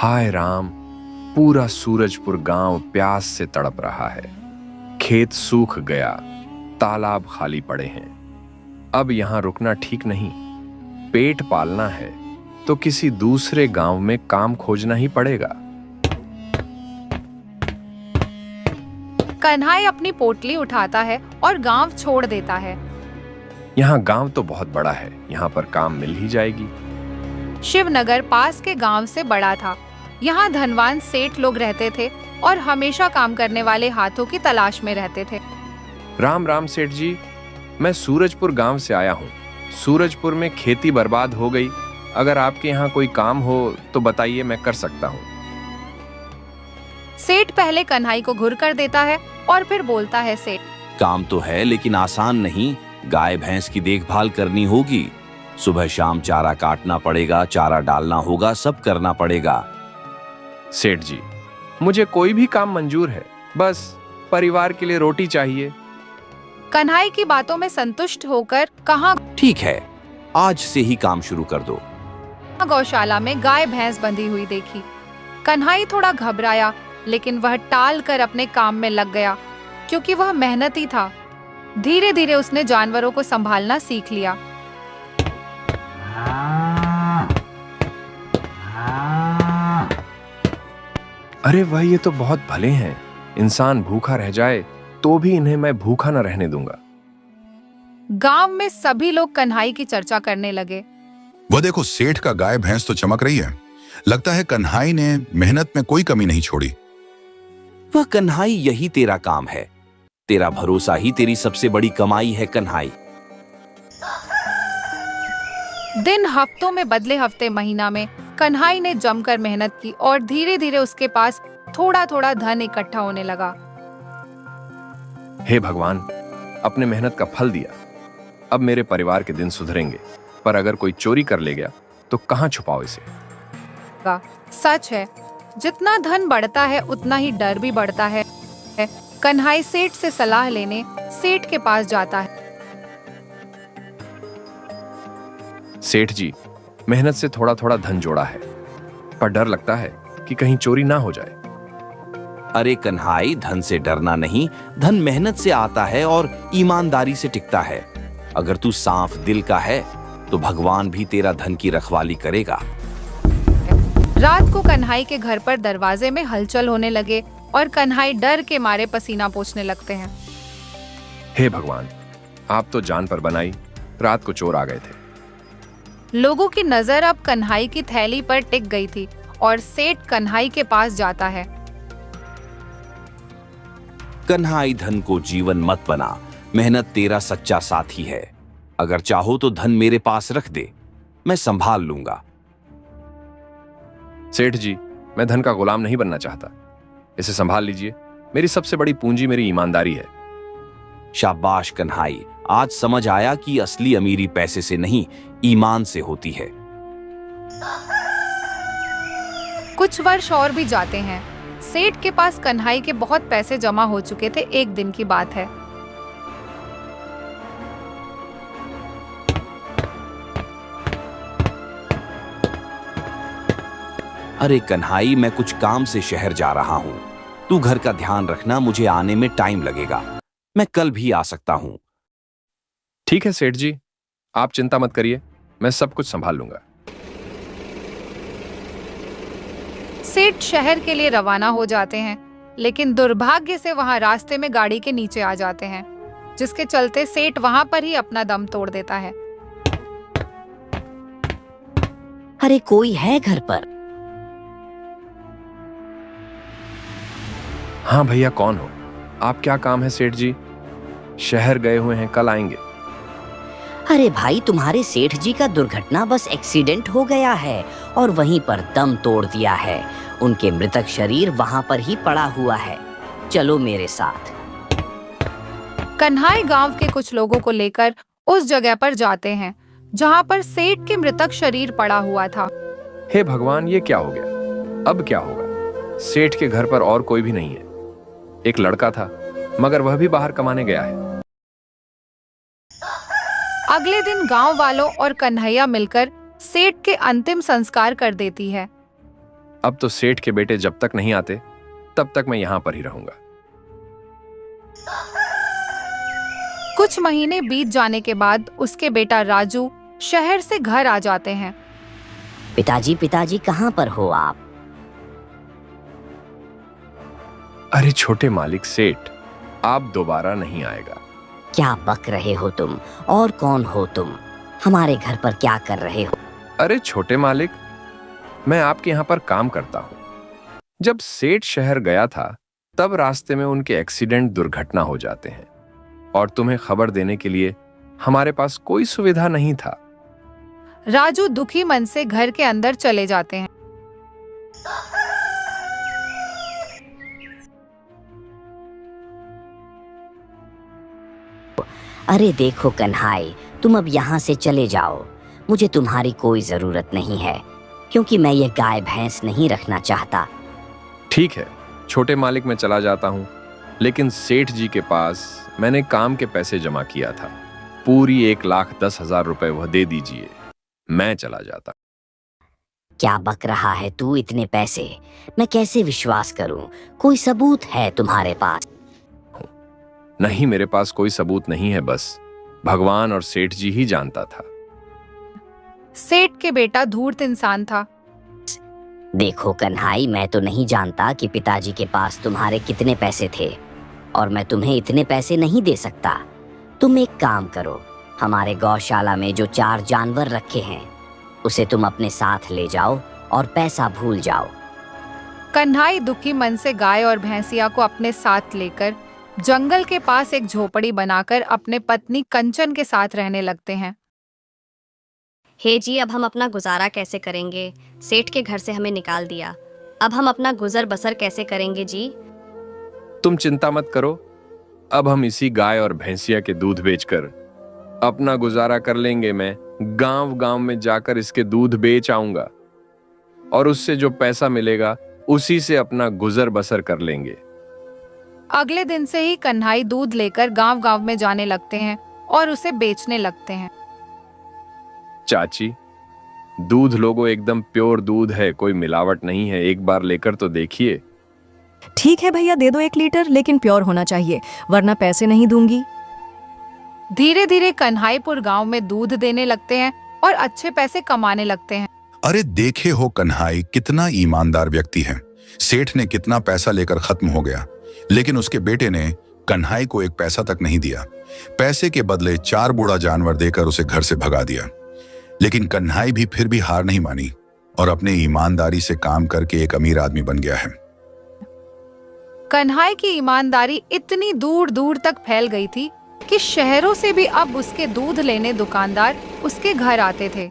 हाय राम, पूरा सूरजपुर गांव प्यास से तड़प रहा है। खेत सूख गया, तालाब खाली पड़े हैं। अब यहां रुकना ठीक नहीं। पेट पालना है तो किसी दूसरे गांव में काम खोजना ही पड़ेगा। कन्हई अपनी पोटली उठाता है और गांव छोड़ देता है। यहाँ गांव तो बहुत बड़ा है, यहाँ पर काम मिल ही जाएगी। शिवनगर पास के गांव से बड़ा था। यहाँ धनवान सेठ लोग रहते थे और हमेशा काम करने वाले हाथों की तलाश में रहते थे। राम राम सेठ जी, मैं सूरजपुर गांव से आया हूँ। सूरजपुर में खेती बर्बाद हो गई। अगर आपके यहाँ कोई काम हो तो बताइए, मैं कर सकता हूँ। सेठ पहले कन्हई को घूर कर देता है और फिर बोलता है, सेठ काम तो है लेकिन आसान नहीं। गाय भैंस की देखभाल करनी होगी, सुबह शाम चारा काटना पड़ेगा, चारा डालना होगा, सब करना पड़ेगा। सेठ जी, मुझे कोई भी काम मंजूर है, बस परिवार के लिए रोटी चाहिए। कन्हई की बातों में संतुष्ट होकर कहा, ठीक है, आज से ही काम शुरू कर दो। गौशाला में गाय भैंस बंधी हुई देखी। कन्हई थोड़ा घबराया, लेकिन वह टाल कर अपने काम में लग गया, क्योंकि वह मेहनती था। धीरे धीरे उसने जानवरों को संभालना सीख लिया। अरे वह, ये तो बहुत भले हैं। इंसान भूखा रह जाए तो भी इन्हें मैं भूखा न रहने दूंगा। गांव में सभी लोग कन्हई की चर्चा करने लगे। वह देखो, सेठ का गाय भैंस तो चमक रही है। लगता है कन्हई ने मेहनत में कोई कमी नहीं छोड़ी। वह कन्हई, यही तेरा काम है। तेरा भरोसा ही तेरी सबसे बड़ी कमाई है कन्हई। दिन हफ्तों में बदले, हफ्ते महीना में कन्हई ने जमकर मेहनत की और धीरे धीरे उसके पास थोड़ा थोड़ा धन इकट्ठा होने लगा। हे भगवान, अपने मेहनत का फल दिया। अब मेरे परिवार के दिन सुधरेंगे। पर अगर कोई चोरी कर ले गया तो कहां छुपाओ इसे। सच है, जितना धन बढ़ता है उतना ही डर भी बढ़ता है। कन्हई सेठ से सलाह लेने सेठ के पास जाता है। सेठ जी, मेहनत से थोड़ा थोड़ा धन जोड़ा है, पर डर लगता है कि कहीं चोरी ना हो जाए। अरे कन्हई, धन से डरना नहीं, धन मेहनत से आता है और ईमानदारी से टिकता है। अगर तू साफ दिल का है तो भगवान भी तेरा धन की रखवाली करेगा। रात को कन्हई के घर पर दरवाजे में हलचल होने लगे और कन्हई डर के मारे पसीना पोंछने लगते हैं। हे भगवान, आप तो जान पर बनाई, रात को चोर आ गए थे। लोगों की नजर अब कन्हई की थैली पर टिक गई थी और सेठ कन्हई के पास जाता है। कन्हई, धन को जीवन मत बना, मेहनत तेरा सच्चा साथी है। अगर चाहो तो धन मेरे पास रख दे, मैं संभाल लूंगा। सेठ जी, मैं धन का गुलाम नहीं बनना चाहता, इसे संभाल लीजिए। मेरी सबसे बड़ी पूंजी मेरी ईमानदारी है। शाबाश कन्हई, आज समझ आया कि असली अमीरी पैसे से नहीं, ईमान से होती है। कुछ वर्ष और भी जाते हैं। सेठ के पास कन्हई के बहुत पैसे जमा हो चुके थे। एक दिन की बात है। अरे कन्हई, मैं कुछ काम से शहर जा रहा हूँ, तू घर का ध्यान रखना, मुझे आने में टाइम लगेगा, मैं कल भी आ सकता हूँ। ठीक है सेठ जी, आप चिंता मत करिए, मैं सब कुछ संभाल लूंगा। सेठ शहर के लिए रवाना हो जाते हैं, लेकिन दुर्भाग्य से वहां रास्ते में गाड़ी के नीचे आ जाते हैं, जिसके चलते सेठ वहां पर ही अपना दम तोड़ देता है। अरे कोई है घर पर? हाँ भैया, कौन हो आप? क्या काम है सेठ जी? शहर गए हुए हैं, कल आएंगे। अरे भाई, तुम्हारे सेठ जी का दुर्घटना बस एक्सीडेंट हो गया है और वहीं पर दम तोड़ दिया है। उनके मृतक शरीर वहां पर ही पड़ा हुआ है, चलो मेरे साथ। कन्हई गांव के कुछ लोगों को लेकर उस जगह पर जाते हैं जहां पर सेठ के मृतक शरीर पड़ा हुआ था। हे भगवान, ये क्या हो गया? अब क्या होगा? सेठ के घर पर और कोई भी नहीं है। एक लड़का था, मगर वह भी बाहर कमाने गया है। अगले दिन गांव वालों और कन्हैया मिलकर सेठ के अंतिम संस्कार कर देती है। अब तो सेठ के बेटे जब तक नहीं आते तब तक मैं यहां पर ही रहूंगा। कुछ महीने बीत जाने के बाद उसके बेटा राजू शहर से घर आ जाते हैं। पिताजी पिताजी कहाँ पर हो आप? अरे छोटे मालिक सेठ, आप दोबारा नहीं आएगा। क्या बक रहे हो तुम? और कौन हो तुम? हमारे घर पर क्या कर रहे हो? अरे छोटे मालिक, मैं आपके यहाँ पर काम करता हूँ। जब सेठ शहर गया था तब रास्ते में उनके एक्सीडेंट दुर्घटना हो जाते हैं और तुम्हें खबर देने के लिए हमारे पास कोई सुविधा नहीं था। राजू दुखी मन से घर के अंदर चले जाते हैं। अरे देखो कन्हाई, तुम अब यहाँ से चले जाओ। मुझे तुम्हारी कोई जरूरत नहीं है, क्योंकि मैं ये गाय भैंस नहीं रखना चाहता। ठीक है छोटे मालिक, मैं चला जाता हूँ, लेकिन सेठ जी के पास मैंने काम के पैसे जमा किया था। पूरी 1,10,000 रुपए वह दे दीजिए, मैं चला जाता। क्या बक रहा है तू? इतने पैसे मैं कैसे विश्वास करूं? कोई सबूत है तुम्हारे पास? नहीं, मेरे पास कोई सबूत नहीं है, बस भगवान और सेठ जी ही जानता था। सेठ के बेटा धूर्त इंसान था। देखो कन्हाई, मैं तो नहीं जानता कि पिताजी के पास तुम्हारे कितने पैसे थे, और मैं तुम्हें इतने पैसे नहीं दे सकता। तुम एक काम करो, हमारे गौशाला में जो 4 जानवर रखे हैं उसे तुम अपने साथ ले जाओ और पैसा भूल जाओ। कन्हाई दुखी मन से गाय और भैंसिया को अपने साथ लेकर जंगल के पास एक झोपड़ी बनाकर अपने पत्नी कंचन के साथ रहने लगते हैं। हे जी, अब हम अपना गुजारा कैसे करेंगे? सेठ के घर से हमें निकाल दिया, अब हम अपना गुजर बसर कैसे करेंगे जी? तुम चिंता मत करो, अब हम इसी गाय और भैंसिया के दूध बेचकर अपना गुजारा कर लेंगे। मैं गांव गांव में जाकर इसके दूध बेच आऊंगा और उससे जो पैसा मिलेगा उसी से अपना गुजर बसर कर लेंगे। अगले दिन से ही कन्हाई दूध लेकर गांव गांव में जाने लगते हैं और उसे बेचने लगते हैं। चाची, दूध लोगो एकदम प्योर दूध है, कोई मिलावट नहीं है, एक बार लेकर तो देखिए। ठीक है भैया, दे दो 1 लीटर, लेकिन प्योर होना चाहिए, वरना पैसे नहीं दूंगी। धीरे धीरे कन्हाईपुर गांव में दूध देने लगते हैं और अच्छे पैसे कमाने लगते हैं। अरे देखे हो कन्हाई, कितना ईमानदार व्यक्ति है। सेठ ने कितना पैसा लेकर खत्म हो गया, लेकिन उसके बेटे ने कन्हाई को 1 पैसा तक नहीं दिया। पैसे के बदले 4 बूढ़ा जानवर देकर उसे घर से भगा दिया। लेकिन कन्हाई भी फिर भी हार नहीं मानी और अपने ईमानदारी से काम करके एक अमीर आदमी बन गया है। कन्हाई की ईमानदारी इतनी दूर दूर तक फैल गई थी कि शहरों से भी अब उसके दूध लेने दुकानदार उसके घर आते थे।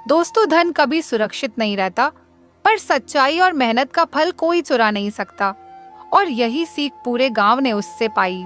दोस्तों, धन कभी सुरक्षित नहीं रहता, पर सच्चाई और मेहनत का फल कोई चुरा नहीं सकता, और यही सीख पूरे गांव ने उससे पाई।